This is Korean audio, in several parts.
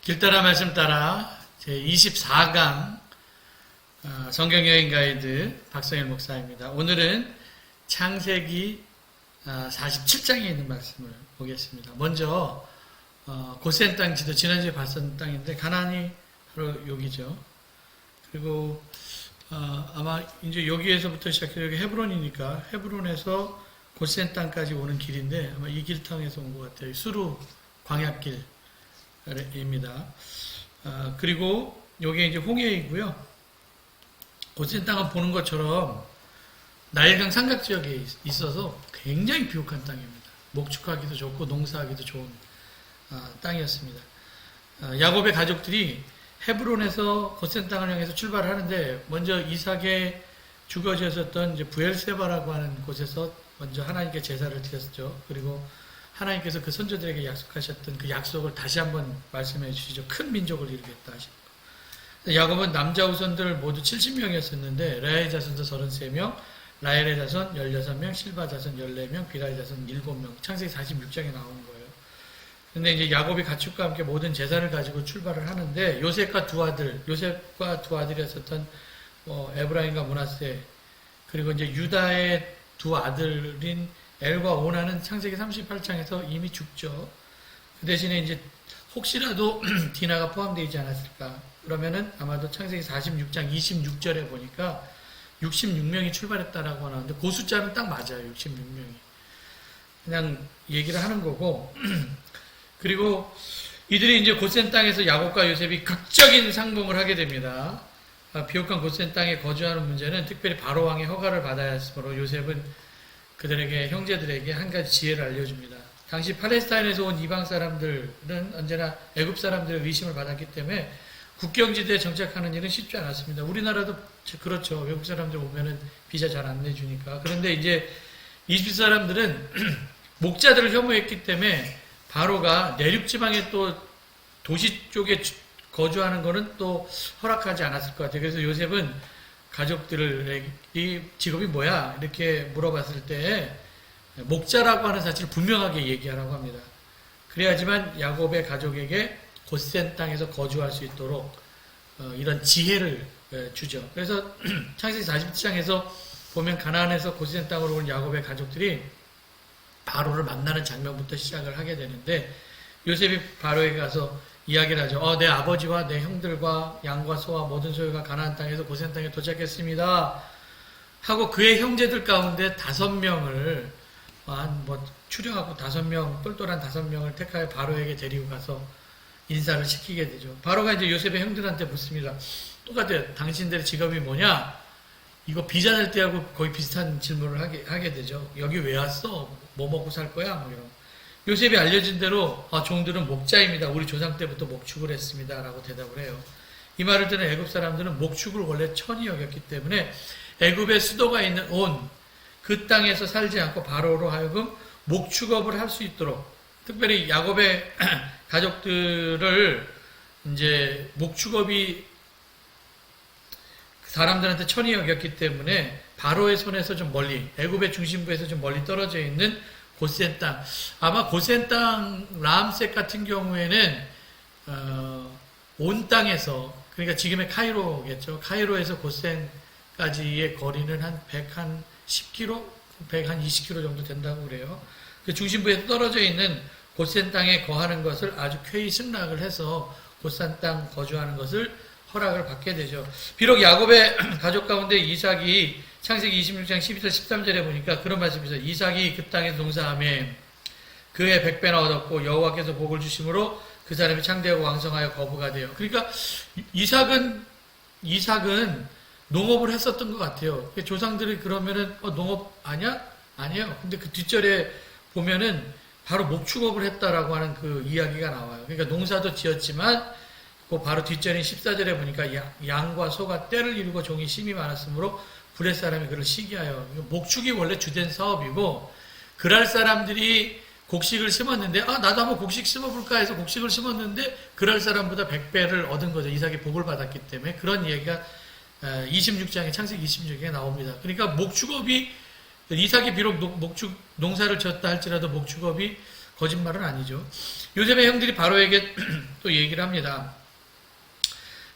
길따라 말씀 따라 제24강 성경여행 가이드 박성일 목사입니다. 오늘은 창세기 47장에 있는 말씀을 보겠습니다. 먼저 고센 땅 지도 지난주에 봤던 땅인데 가나안이 바로 여기죠. 그리고 아마 이제 여기에서부터 시작해서 여기 헤브론이니까 헤브론에서 고센 땅까지 오는 길인데 아마 이 길 통해서 온 것 같아요. 수루 광약길 입니다. 그리고 여기 이제 홍해이고요. 고센 땅은 보는 것처럼 나일강 삼각 지역에 있어서 굉장히 비옥한 땅입니다. 목축하기도 좋고 농사하기도 좋은 땅이었습니다. 야곱의 가족들이 헤브론에서 고센 땅을 향해서 출발을 하는데 먼저 이삭의 주거지였었던 이제 부엘세바라고 하는 곳에서 먼저 하나님께 제사를 드렸죠. 그리고 하나님께서 그 선조들에게 약속하셨던 그 약속을 다시 한번 말씀해 주시죠. 큰 민족을 이루겠다 하시고. 야곱은 남자 후손들 모두 70명이었었는데 레아의 자손도 33명, 라헬의 자손 16명, 실바 자손 14명, 빌하의 자손 7명. 창세기 46장에 나오는 거예요. 근데 이제 야곱이 가축과 함께 모든 재산을 가지고 출발을 하는데 요셉과 두 아들이었었던 에브라임과 므낫세, 그리고 이제 유다의 두 아들인 엘과 오나는 창세기 38장에서 이미 죽죠. 그 대신에 이제 혹시라도 디나가 포함되어 있지 않았을까. 그러면은 아마도 창세기 46장 26절에 보니까 66명이 출발했다라고 나오는데 그 숫자는 딱 맞아요. 66명이. 그냥 얘기를 하는 거고. 그리고 이들이 이제 고센 땅에서 야곱과 요셉이 극적인 상봉을 하게 됩니다. 비옥한 고센 땅에 거주하는 문제는 특별히 바로 왕의 허가를 받아야 했으므로 요셉은 그들에게 형제들에게 한 가지 지혜를 알려줍니다. 당시 팔레스타인에서 온 이방 사람들은 언제나 애굽 사람들의 의심을 받았기 때문에 국경지대에 정착하는 일은 쉽지 않았습니다. 우리나라도 그렇죠. 외국 사람들 오면은 비자 잘 안 내주니까. 그런데 이제 이집트 사람들은 목자들을 혐오했기 때문에 바로가 내륙 지방의 또 도시 쪽에 거주하는 거는 또 허락하지 않았을 것 같아요. 그래서 요셉은 가족들이 직업이 뭐야? 이렇게 물어봤을 때 목자라고 하는 사실을 분명하게 얘기하라고 합니다. 그래야지만 야곱의 가족에게 고센 땅에서 거주할 수 있도록 이런 지혜를 주죠. 그래서 창세기 47장에서 보면 가나안에서 고센 땅으로 온 야곱의 가족들이 바로를 만나는 장면부터 시작을 하게 되는데 요셉이 바로에게 가서 이야기를 하죠. 내 아버지와 내 형들과 양과 소와 모든 소유가 가나안 땅에서 고센 땅에 도착했습니다. 하고 그의 형제들 가운데 5명을 추려하고 5명, 똘똘한 5명을 택하여 바로에게 데리고 가서 인사를 시키게 되죠. 바로가 이제 요셉의 형들한테 묻습니다. 똑같아요. 당신들의 직업이 뭐냐? 이거 비자 낼 때하고 거의 비슷한 질문을 하게 되죠. 여기 왜 왔어? 뭐 먹고 살 거야? 뭐 이런. 요셉이 알려진 대로 종들은 목자입니다. 우리 조상 때부터 목축을 했습니다. 라고 대답을 해요. 이 말을 듣는 애굽 사람들은 목축을 원래 천이 여겼기 때문에 애굽의 수도가 있는 온 그 땅에서 살지 않고 바로로 하여금 목축업을 할 수 있도록, 특별히 야곱의 가족들을 이제 목축업이 사람들한테 천이 여겼기 때문에 바로의 손에서 좀 멀리, 애굽의 중심부에서 좀 멀리 떨어져 있는 고센 땅. 아마 고센 땅 라암셋 같은 경우에는 온 땅에서, 그러니까 지금의 카이로겠죠. 카이로에서 고센까지의 거리는 한 110km, 120km 정도 된다고 그래요. 그 중심부에 떨어져 있는 고센 땅에 거하는 것을 아주 쾌히 승낙을 해서 고센 땅 거주하는 것을 허락을 받게 되죠. 비록 야곱의 가족 가운데 이삭이 창세기 26장 12절 13절에 보니까 그런 말씀이 있어요. 이삭이 그 땅에서 농사하며 그의 100배나 얻었고 여호와께서 복을 주심으로 그 사람이 창대하고 왕성하여 거부가 돼요. 그러니까 이삭은 농업을 했었던 것 같아요. 조상들이 그러면은 농업 아니야? 아니에요. 근데 그 뒷절에 보면은 바로 목축업을 했다라고 하는 그 이야기가 나와요. 그러니까 농사도 지었지만 그 바로 뒷절인 14절에 보니까 양과 소가 때를 이루고 종이 심이 많았으므로 브렛 사람이 그를 시기하여. 목축이 원래 주된 사업이고, 그랄 사람들이 곡식을 심었는데 나도 한번 곡식 심어볼까 해서 곡식을 심었는데 그랄 사람보다 100배를 얻은 거죠. 이삭이 복을 받았기 때문에. 그런 얘기가 26장에 창세기 26장에 나옵니다. 그러니까 목축업이, 이삭이 비록 농사를 지었다 할지라도 목축업이 거짓말은 아니죠. 요셉의 형들이 바로에게 또 얘기를 합니다.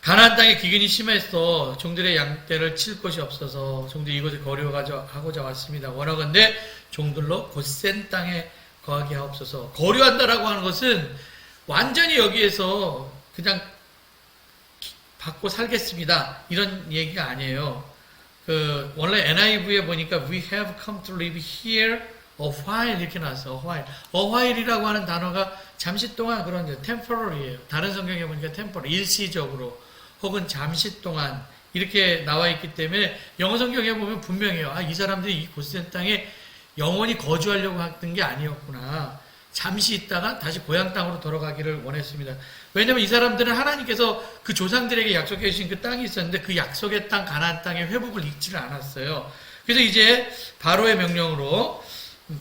가나안 땅에 기근이 심해서 종들의 양떼를 칠 곳이 없어서 종들이 이곳에 거류하고자 왔습니다. 원하건대 종들로 곧센 땅에 거하게 하옵소서. 거류한다라고 하는 것은 완전히 여기에서 그냥 받고 살겠습니다, 이런 얘기가 아니에요. 원래 NIV에 보니까 we have come to live here a while 이렇게 나왔어요. a while이라고 하는 단어가 잠시 동안, 그런 temporary예요. 다른 성경에 보니까 temporary, 일시적으로 혹은 잠시 동안 이렇게 나와 있기 때문에 영어 성경에 보면 분명해요. 이 사람들이 이 곧센 땅에 영원히 거주하려고 했던 게 아니었구나. 잠시 있다가 다시 고향 땅으로 돌아가기를 원했습니다. 왜냐하면 이 사람들은 하나님께서 그 조상들에게 약속해 주신 그 땅이 있었는데 그 약속의 땅, 가나안 땅의 회복을 잊지를 않았어요. 그래서 이제 바로의 명령으로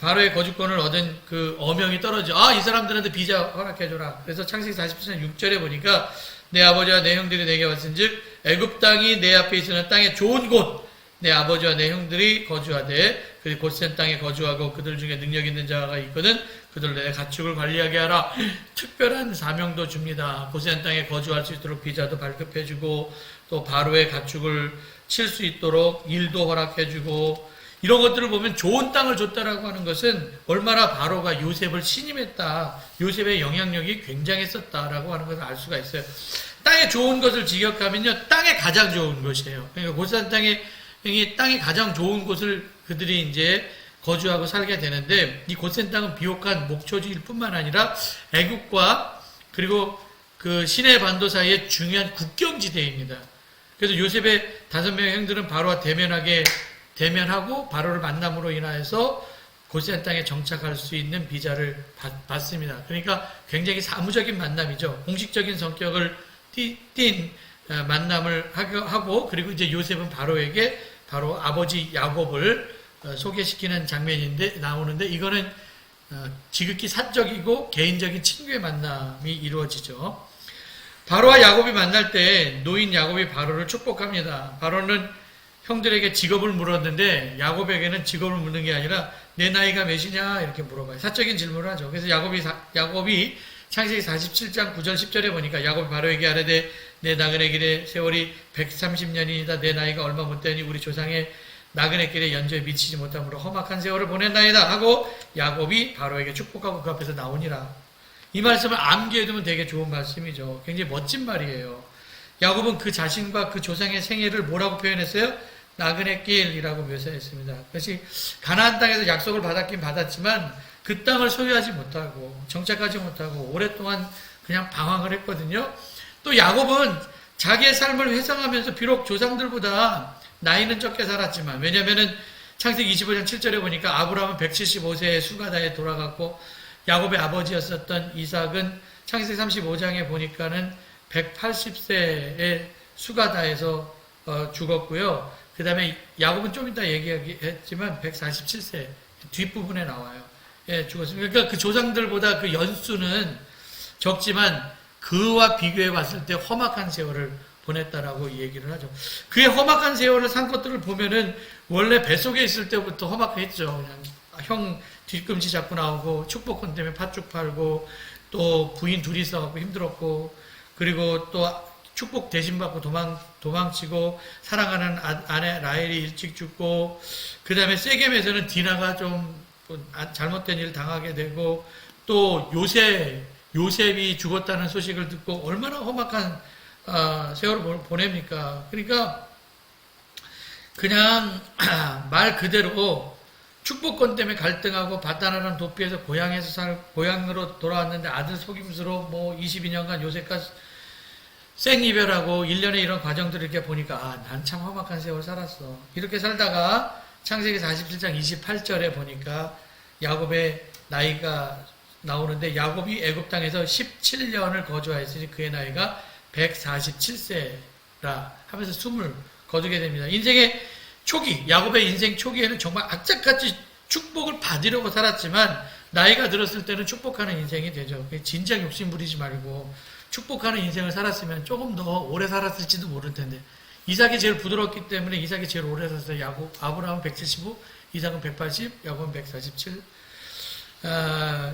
바로의 거주권을 얻은 그 어명이 떨어져. 이 사람들한테 비자 허락해줘라. 그래서 창세기 47장 6절에 보니까 내 아버지와 내 형들이 내게 왔은즉 애굽 땅이 내 앞에 있으는 땅의 좋은 곳, 내 아버지와 내 형들이 거주하되 그리 곧센 땅에 거주하고 그들 중에 능력 있는 자가 있거든 그들 내 가축을 관리하게 하라. 특별한 사명도 줍니다. 곧센 땅에 거주할 수 있도록 비자도 발급해주고 또 바로의 가축을 칠 수 있도록 일도 허락해주고, 이런 것들을 보면 좋은 땅을 줬다라고 하는 것은 얼마나 바로가 요셉을 신임했다, 요셉의 영향력이 굉장했었다라고 하는 것을 알 수가 있어요. 땅에 좋은 것을 직역하면요, 땅에 가장 좋은 것이에요. 그러니까 곧센 땅이 가장 좋은 곳을 그들이 이제 거주하고 살게 되는데, 이 곧센 땅은 비옥한 목초지일 뿐만 아니라 애국과 그리고 그 시내 반도 사이에 중요한 국경지대입니다. 그래서 요셉의 5명의 형들은 바로와 대면하고 바로를 만남으로 인하여서 곧센 땅에 정착할 수 있는 비자를 받습니다. 그러니까 굉장히 사무적인 만남이죠. 공식적인 성격을 띤 만남을 하고, 그리고 이제 요셉은 바로에게 바로 아버지 야곱을 소개시키는 장면인데 나오는데, 이거는 지극히 사적이고 개인적인 친구의 만남이 이루어지죠. 바로와 야곱이 만날 때 노인 야곱이 바로를 축복합니다. 바로는 형들에게 직업을 물었는데 야곱에게는 직업을 묻는 게 아니라 내 나이가 몇이냐 이렇게 물어봐요. 사적인 질문을 하죠. 그래서 야곱이 창세기 47장 9절 10절에 보니까 야곱이 바로에게 아뢰되 내 나그네 길의 세월이 130년이다. 내 나이가 얼마 못 되니 우리 조상의 나그네 길에 연조에 미치지 못함으로 험악한 세월을 보낸나이다 하고 야곱이 바로에게 축복하고 그 앞에서 나오니라. 이 말씀을 암기해두면 되게 좋은 말씀이죠. 굉장히 멋진 말이에요. 야곱은 그 자신과 그 조상의 생애를 뭐라고 표현했어요? 나그네 길이라고 묘사했습니다. 그것이 가나안 땅에서 약속을 받았긴 받았지만 그 땅을 소유하지 못하고 정착하지 못하고 오랫동안 그냥 방황을 했거든요. 또 야곱은 자기의 삶을 회상하면서 비록 조상들보다 나이는 적게 살았지만, 왜냐면은 창세기 25장 7절에 보니까 아브라함은 175세에 수가다에 돌아갔고 야곱의 아버지였었던 이삭은 창세기 35장에 보니까는 180세에 수가다에서 죽었고요. 그 다음에 야곱은 좀 이따 얘기했지만 147세 뒷부분에 나와요. 죽었습니다. 그러니까 그 조상들보다 그 연수는 적지만 그와 비교해 봤을 때 험악한 세월을 보냈다라고 얘기를 하죠. 그의 험악한 세월을 산 것들을 보면은 원래 뱃속에 있을 때부터 험악했죠. 그냥 형 뒤꿈치 잡고 나오고 축복권 때문에 팥죽 팔고 또 부인 둘이 있어갖고 힘들었고, 그리고 또 축복 대신 받고 도망치고 사랑하는 아내 라헬이 일찍 죽고, 그 다음에 세겜에서는 디나가 좀 잘못된 일을 당하게 되고, 또 요셉이 죽었다는 소식을 듣고 얼마나 험악한 세월을 보냅니까? 그러니까 그냥 말 그대로 축복권 때문에 갈등하고 바다나는 도피해서 고향으로 돌아왔는데 아들 속임수로 22년간 요셉과 생이별하고 1년의 이런 과정들을 이렇게 보니까 난 참 험악한 세월 살았어. 이렇게 살다가 창세기 47장 28절에 보니까 야곱의 나이가 나오는데, 야곱이 애굽 땅에서 17년을 거주하였으니 그의 나이가 147세라 하면서 숨을 거두게 됩니다. 인생의 초기, 야곱의 인생 초기에는 정말 악착같이 축복을 받으려고 살았지만 나이가 들었을 때는 축복하는 인생이 되죠. 진작 욕심 부리지 말고 축복하는 인생을 살았으면 조금 더 오래 살았을지도 모를 텐데, 이삭이 제일 부드럽기 때문에 이삭이 제일 오래 살았어요. 아브라함은 175, 이삭은 180, 야곱은 147.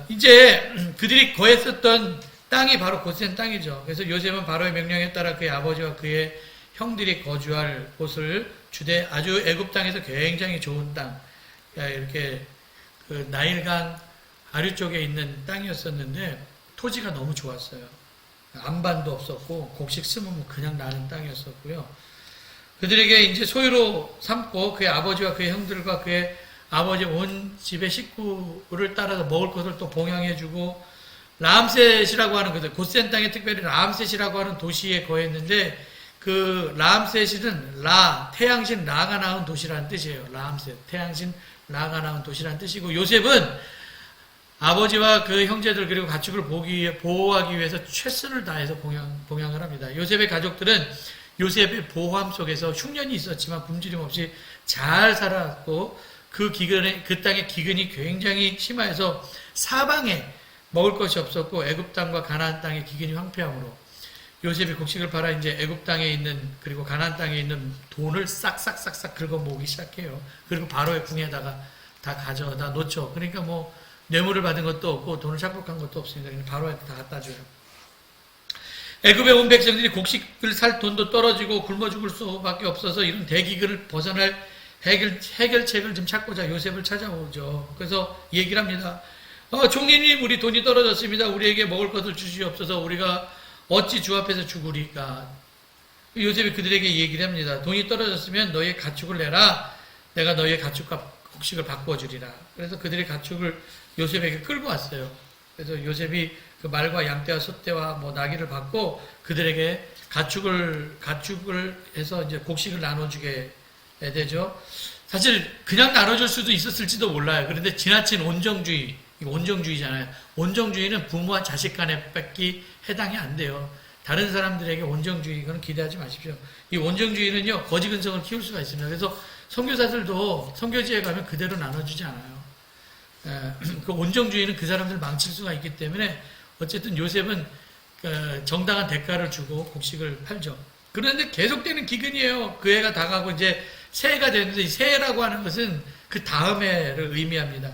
이제 그들이 거했었던 땅이 바로 고센 땅이죠. 그래서 요셉은 바로의 명령에 따라 그의 아버지와 그의 형들이 거주할 곳을 주되 아주 애굽 땅에서 굉장히 좋은 땅, 이렇게 그 나일강 아류 쪽에 있는 땅이었었는데 토지가 너무 좋았어요. 안반도 없었고 곡식 심으면 그냥 나는 땅이었었고요. 그들에게 이제 소유로 삼고 그의 아버지와 그의 형들과 그의 아버지 온 집의 식구를 따라서 먹을 것을 또 봉양해주고 라암셋이라고 하는 것들, 고센 땅에 특별히 라암셋이라고 하는 도시에 거했는데 그 라암셋은 태양신 라가 낳은 도시라는 뜻이에요. 라암셋, 태양신 라가 낳은 도시라는 뜻이고 요셉은 아버지와 그 형제들 그리고 가축을 보호하기 위해서 최선을 다해서 봉양을 합니다. 요셉의 가족들은 요셉의 보호함 속에서 흉년이 있었지만 굶주림 없이 잘 살았고 그 땅의 기근이 굉장히 심해서 사방에 먹을 것이 없었고 애굽 땅과 가나안 땅의 기근이 황폐함으로 요셉이 곡식을 팔아 이제 애굽 땅에 있는 그리고 가나안 땅에 있는 돈을 싹싹싹싹 긁어 모으기 시작해요. 그리고 바로의 궁에다가 다 가져다 놓죠. 그러니까 뭐 뇌물을 받은 것도 없고 돈을 착복한 것도 없으니까 바로한테 다 갖다 줘요. 애굽에 온 백성들이 곡식을 살 돈도 떨어지고 굶어 죽을 수밖에 없어서 이런 대기근을 벗어날 해결책을 좀 찾고자 요셉을 찾아오죠. 그래서 얘기를 합니다. 총리님, 우리 돈이 떨어졌습니다. 우리에게 먹을 것을 주시옵소서. 우리가 어찌 주 앞에서 죽으리까. 요셉이 그들에게 얘기를 합니다. 돈이 떨어졌으면 너희의 가축을 내라. 내가 너희의 가축과 곡식을 바꾸어 주리라. 그래서 그들의 가축을 요셉에게 끌고 왔어요. 그래서 요셉이 그 말과 양떼와 소떼와 뭐 나귀를 받고 그들에게 가축을 해서 이제 곡식을 나눠주게 되죠. 사실 그냥 나눠줄 수도 있었을지도 몰라요. 그런데 지나친 온정주의, 이거 온정주의잖아요. 온정주의는 부모와 자식 간에 뺏기 해당이 안 돼요. 다른 사람들에게 온정주의, 이거는 기대하지 마십시오. 이 온정주의는요, 거지 근성을 키울 수가 있습니다. 그래서 선교사들도 선교지에 가면 그대로 나눠주지 않아요. 그 온정주의는 그 사람들 망칠 수가 있기 때문에 어쨌든 요셉은 정당한 대가를 주고 곡식을 팔죠. 그런데 계속되는 기근이에요. 그 해가 다가고 이제 새해가 되는데 이 새해라고 하는 것은 그 다음 해를 의미합니다.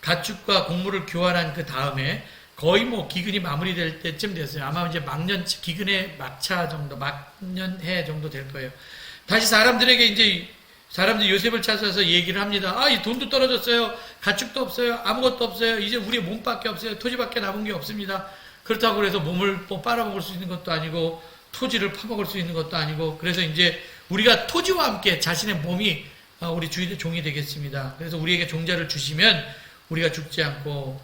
가축과 곡물을 교환한 그 다음에 거의 뭐 기근이 마무리될 때쯤 됐어요. 아마 이제 기근의 막차 정도, 막년해 정도 될 거예요. 다시 사람들이 요셉을 찾아서 얘기를 합니다. 이 돈도 떨어졌어요. 가축도 없어요. 아무것도 없어요. 이제 우리의 몸밖에 없어요. 토지밖에 남은 게 없습니다. 그렇다고 해서 몸을 뭐 빨아먹을 수 있는 것도 아니고 토지를 파먹을 수 있는 것도 아니고 그래서 이제 우리가 토지와 함께 자신의 몸이 우리 주인의 종이 되겠습니다. 그래서 우리에게 종자를 주시면 우리가 죽지 않고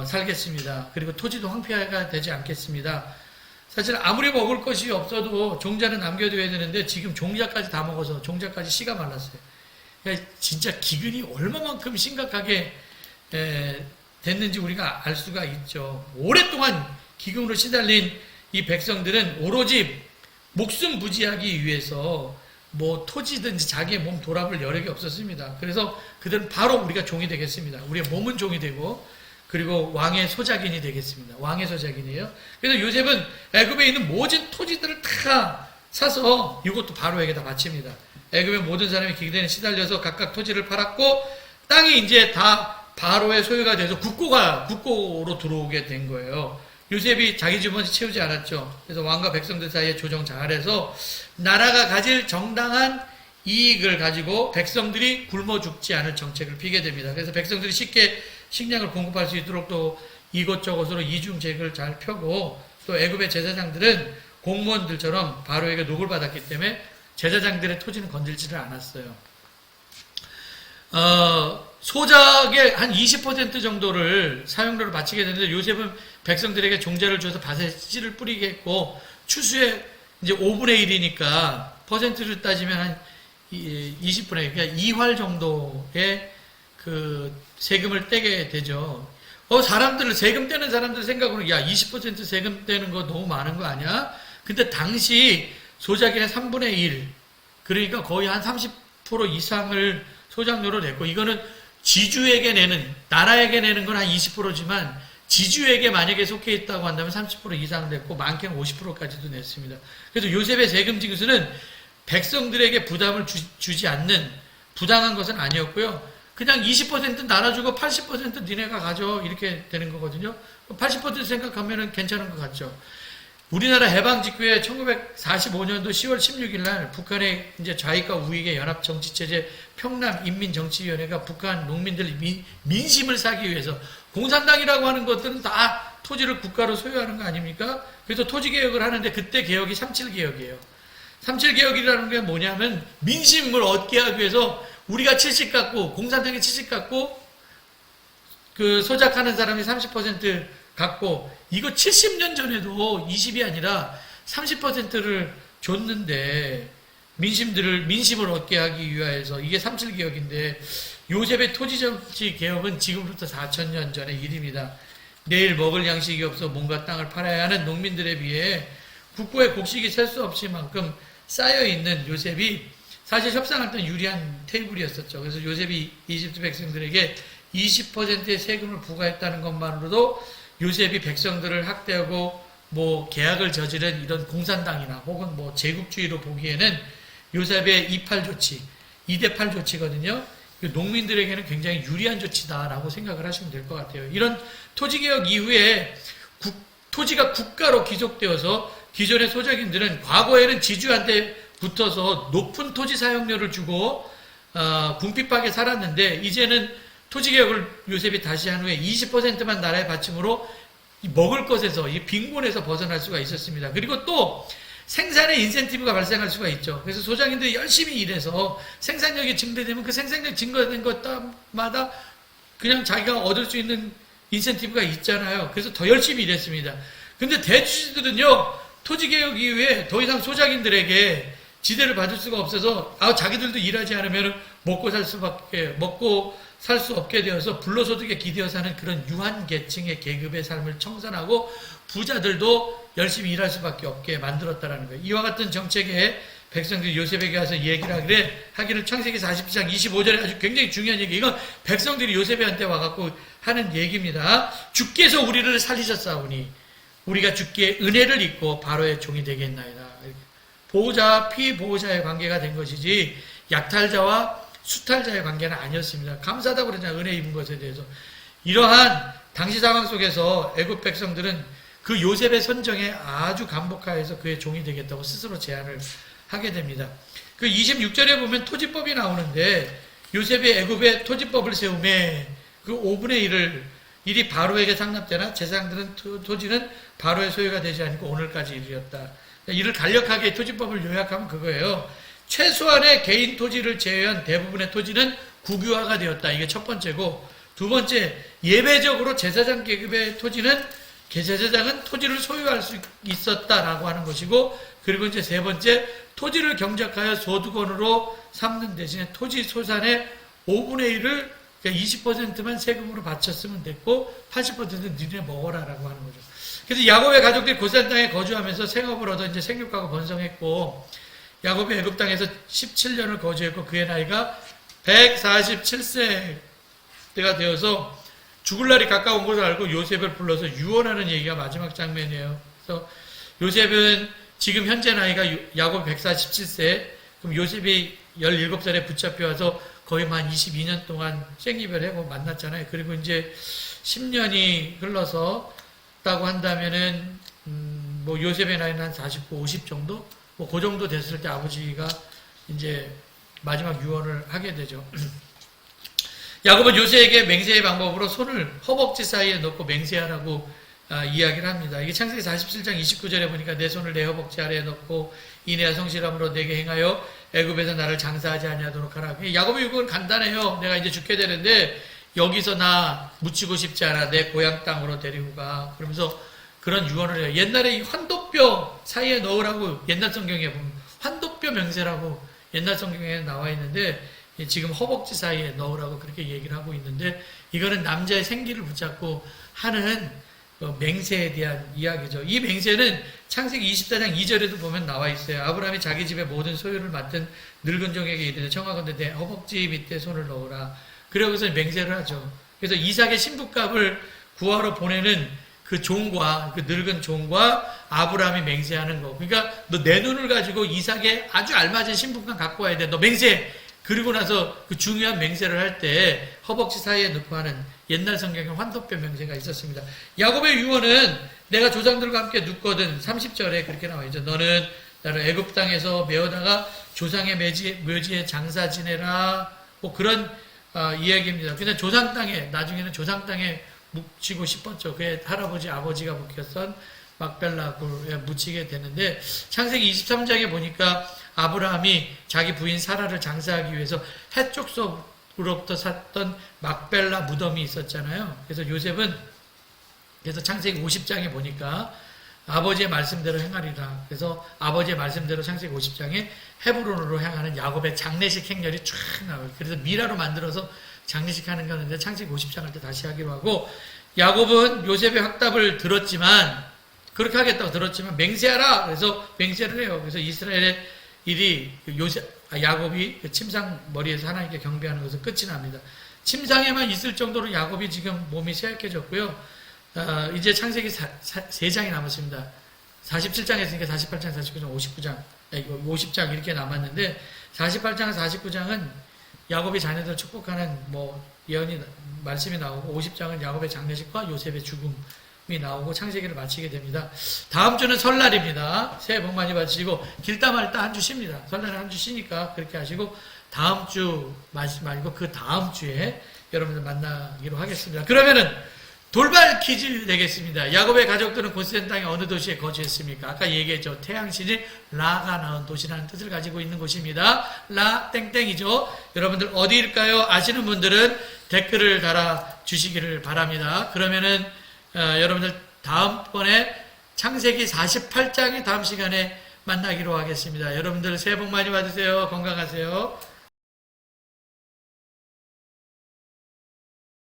살겠습니다. 그리고 토지도 황폐가 되지 않겠습니다. 사실 아무리 먹을 것이 없어도 종자는 남겨둬야 되는데 지금 종자까지 다 먹어서 종자까지 씨가 말랐어요. 그러니까 진짜 기근이 얼마만큼 심각하게 됐는지 우리가 알 수가 있죠. 오랫동안 기근으로 시달린 이 백성들은 오로지 목숨 부지하기 위해서 뭐 토지든지 자기의 몸 돌아볼 여력이 없었습니다. 그래서 그들은 바로 우리가 종이 되겠습니다. 우리의 몸은 종이 되고 그리고 왕의 소작인이 되겠습니다. 왕의 소작인이에요. 그래서 요셉은 애굽에 있는 모든 토지들을 다 사서 이것도 바로에게다 바칩니다. 애굽의 모든 사람이 기근에 시달려서 각각 토지를 팔았고 땅이 이제 다 바로의 소유가 돼서 국고로 들어오게 된 거예요. 요셉이 자기 주머니 채우지 않았죠. 그래서 왕과 백성들 사이에 조정 잘해서 나라가 가질 정당한 이익을 가지고 백성들이 굶어 죽지 않을 정책을 피게 됩니다. 그래서 백성들이 쉽게 식량을 공급할 수 있도록 또 이것저것으로 이중책을 잘 펴고 또 애굽의 제사장들은 공무원들처럼 바로에게 녹을 받았기 때문에 제사장들의 토지는 건들지를 않았어요. 소작의 한 20% 정도를 사용료로 바치게 되는데 요셉은 백성들에게 종자를 줘서 밭에 씨를 뿌리게 했고 추수에 이제 5분의 1이니까 퍼센트를 따지면 한 20분의 1, 그러니까 2활 정도의 그 세금을 떼게 되죠. 세금 떼는 사람들 생각으로는 20% 세금 떼는 거 너무 많은 거 아니야? 근데 당시 소작인의 3분의 1, 그러니까 거의 한 30% 이상을 소작료로 냈고, 이거는 지주에게 내는, 나라에게 내는 건 한 20%지만, 지주에게 만약에 속해 있다고 한다면 30% 이상 냈고, 많게는 50%까지도 냈습니다. 그래서 요셉의 세금 징수는 백성들에게 부담을 주지 않는 부당한 것은 아니었고요. 그냥 20% 나눠주고 80% 니네가 가져 이렇게 되는 거거든요. 80% 생각하면 괜찮은 것 같죠. 우리나라 해방 직후에 1945년도 10월 16일 날 북한의 이제 좌익과 우익의 연합 정치체제 평남인민정치위원회가 북한 농민들 민심을 사기 위해서 공산당이라고 하는 것들은 다 토지를 국가로 소유하는 거 아닙니까? 그래서 토지개혁을 하는데 그때 개혁이 37개혁이에요. 37개혁이라는 게 뭐냐면 민심을 얻게 하기 위해서 우리가 70 갖고 공산당이 70 갖고 그 소작하는 사람이 30% 갖고 이거 70년 전에도 20이 아니라 30%를 줬는데 민심을 얻게 하기 위해서 이게 37개혁인데 요셉의 토지정치 개혁은 지금부터 4,000년 전의 일입니다. 내일 먹을 양식이 없어 몸과 땅을 팔아야 하는 농민들에 비해 국고에 곡식이 셀 수 없을 만큼 쌓여있는 요셉이 사실 협상할 때 유리한 테이블이었었죠. 그래서 요셉이 이집트 백성들에게 20%의 세금을 부과했다는 것만으로도 요셉이 백성들을 학대하고 뭐 계약을 저지른 이런 공산당이나 혹은 뭐 제국주의로 보기에는 요셉의 2.8 조치, 2대8 조치거든요. 농민들에게는 굉장히 유리한 조치다라고 생각을 하시면 될 것 같아요. 이런 토지개혁 이후에 토지가 국가로 귀속되어서 기존의 소작인들은 과거에는 지주한테 붙어서 높은 토지 사용료를 주고 궁핍하게 살았는데 이제는 토지개혁을 요셉이 다시 한 후에 20%만 나라에 바침으로 먹을 것에서 이 빈곤에서 벗어날 수가 있었습니다. 그리고 또 생산의 인센티브가 발생할 수가 있죠. 그래서 소장인들이 열심히 일해서 생산력이 증대되면 그 생산력 증가된 것마다 그냥 자기가 얻을 수 있는 인센티브가 있잖아요. 그래서 더 열심히 일했습니다. 근데 대주주들은요, 토지개혁 이후에 더 이상 소작인들에게 지대를 받을 수가 없어서 자기들도 일하지 않으면 먹고 살 수 없게 되어서 불로소득에 기대어 사는 그런 유한계층의 계급의 삶을 청산하고 부자들도 열심히 일할 수밖에 없게 만들었다는 거예요. 이와 같은 정책에 백성들이 요셉에게 와서 얘기를 하기를 창세기 47장 25절에 아주 굉장히 중요한 얘기. 이건 백성들이 요셉한테 와갖고 하는 얘기입니다. 주께서 우리를 살리셨사오니 우리가 주께 은혜를 입고 바로의 종이 되겠나이다. 보호자, 피보호자의 관계가 된 것이지 약탈자와 수탈자의 관계는 아니었습니다. 감사하다고 그러잖아요. 은혜 입은 것에 대해서. 이러한 당시 상황 속에서 애굽 백성들은 그 요셉의 선정에 아주 감복하여서 그의 종이 되겠다고 스스로 제안을 하게 됩니다. 그 26절에 보면 토지법이 나오는데 요셉이 애굽의 토지법을 세우매 그 5분의 1이 바로에게 상납되나 제사장들은 토지는 바로의 소유가 되지 않고 오늘까지 이르렀다. 이를 간략하게 토지법을 요약하면 그거예요. 최소한의 개인 토지를 제외한 대부분의 토지는 국유화가 되었다. 이게 첫 번째고, 두 번째, 예외적으로 제사장 계급의 토지는 제사장은 토지를 소유할 수 있었다라고 하는 것이고, 그리고 이제 세 번째, 토지를 경작하여 소득원으로 삼는 대신에 토지 소산의 5분의 1을 그러니까 20%만 세금으로 바쳤으면 됐고 80%는 니네 먹어라라고 하는 거죠. 그래서 야곱의 가족들이 고센 땅에 거주하면서 생업을 얻어 이제 생육하고 번성했고, 야곱이 애굽 땅에서 17년을 거주했고 그의 나이가 147세가 되어서 죽을 날이 가까운 것을 알고 요셉을 불러서 유언하는 얘기가 마지막 장면이에요. 그래서 요셉은 지금 현재 나이가 야곱 147세, 그럼 요셉이 17살에 붙잡혀와서 거의 한 22년 동안 생이별하고 만났잖아요. 그리고 이제 10년이 흘러서 다고 한다면은 뭐 요셉의 나이는 한 49, 50 정도? 뭐 그 정도 됐을 때 아버지가 이제 마지막 유언을 하게 되죠. 야곱은 요셉에게 맹세의 방법으로 손을 허벅지 사이에 넣고 맹세하라고 이야기를 합니다. 이게 창세기 47장 29절에 보니까 내 손을 내 허벅지 아래에 넣고 인애와 성실함으로 내게 행하여 애굽에서 나를 장사하지 아니하도록 하라. 야곱의 요구는 간단해요. 내가 이제 죽게 되는데 여기서 나 묻히고 싶지 않아. 내 고향 땅으로 데리고 가. 그러면서 그런 유언을 해요. 옛날에 이 환도뼈 사이에 넣으라고 옛날 성경에 보면 환도뼈 맹세라고 옛날 성경에 나와 있는데 지금 허벅지 사이에 넣으라고 그렇게 얘기를 하고 있는데 이거는 남자의 생기를 붙잡고 하는 맹세에 대한 이야기죠. 이 맹세는 창세기 24장 2절에도 보면 나와 있어요. 아브라함이 자기 집의 모든 소유를 맡은 늙은 종에게 이르되 청하건대 내 허벅지 밑에 손을 넣으라. 그러고서 맹세를 하죠. 그래서 이삭의 신부값을 구하러 보내는 그 종과 그 늙은 종과 아브라함이 맹세하는 거. 그러니까 너 내 눈을 가지고 이삭의 아주 알맞은 신부감 갖고 와야 돼. 너 맹세. 그리고 나서 그 중요한 맹세를 할 때 허벅지 사이에 넣고 하는 옛날 성경에 환도뼈 맹세가 있었습니다. 야곱의 유언은 내가 조상들과 함께 눕거든 30절에 그렇게 나와 있죠. 너는 나를 애굽 땅에서 메어다가 조상의 묘지에 장사 지내라. 뭐 그런 이야기입니다. 근데 조상 땅에 나중에는 조상 땅에 묻히고 싶었죠. 그의 할아버지 아버지가 묵혔던 막벨라 굴에 묻히게 되는데 창세기 23장에 보니까 아브라함이 자기 부인 사라를 장사하기 위해서 해쪽 섬으로부터 샀던 막벨라 무덤이 있었잖아요. 그래서 요셉은 그래서 창세기 50장에 보니까 아버지의 말씀대로 행하리라. 그래서 아버지의 말씀대로 창세기 50장에 헤브론으로 향하는 야곱의 장례식 행렬이 쫙 나와요. 그래서 미라로 만들어서 장례식 하는 거는데 창세기 50장 할 때 다시 하기로 하고 야곱은 요셉의 확답을 들었지만 그렇게 하겠다고 들었지만 맹세하라. 그래서 맹세를 해요. 그래서 이스라엘의 일이 야곱이 침상 머리에서 하나님께 경배하는 것은 끝이 납니다. 침상에만 있을 정도로 야곱이 지금 몸이 쇠약해졌고요. 이제 창세기 3장이 남았습니다. 47장 했으니까 48장, 49장, 50장 이렇게 남았는데 48장, 49장은 야곱이 자녀들 축복하는 예언이 말씀이 나오고 50장은 야곱의 장례식과 요셉의 죽음이 나오고 창세기를 마치게 됩니다. 다음 주는 설날입니다. 새해 복 많이 받으시고 길다 말다 한 주 쉽니다. 설날에 한 주 쉬니까 그렇게 하시고 다음 주 말고 그 다음 주에 여러분들 만나기로 하겠습니다. 그러면은 돌발 퀴즈 내겠습니다. 야곱의 가족들은 고센 땅의 어느 도시에 거주했습니까? 아까 얘기했죠. 태양신이 라가 나온 도시라는 뜻을 가지고 있는 곳입니다. 라 땡땡이죠. 여러분들 어디일까요? 아시는 분들은 댓글을 달아주시기를 바랍니다. 그러면은 여러분들 다음번에 창세기 48장의 다음 시간에 만나기로 하겠습니다. 여러분들 새해 복 많이 받으세요. 건강하세요.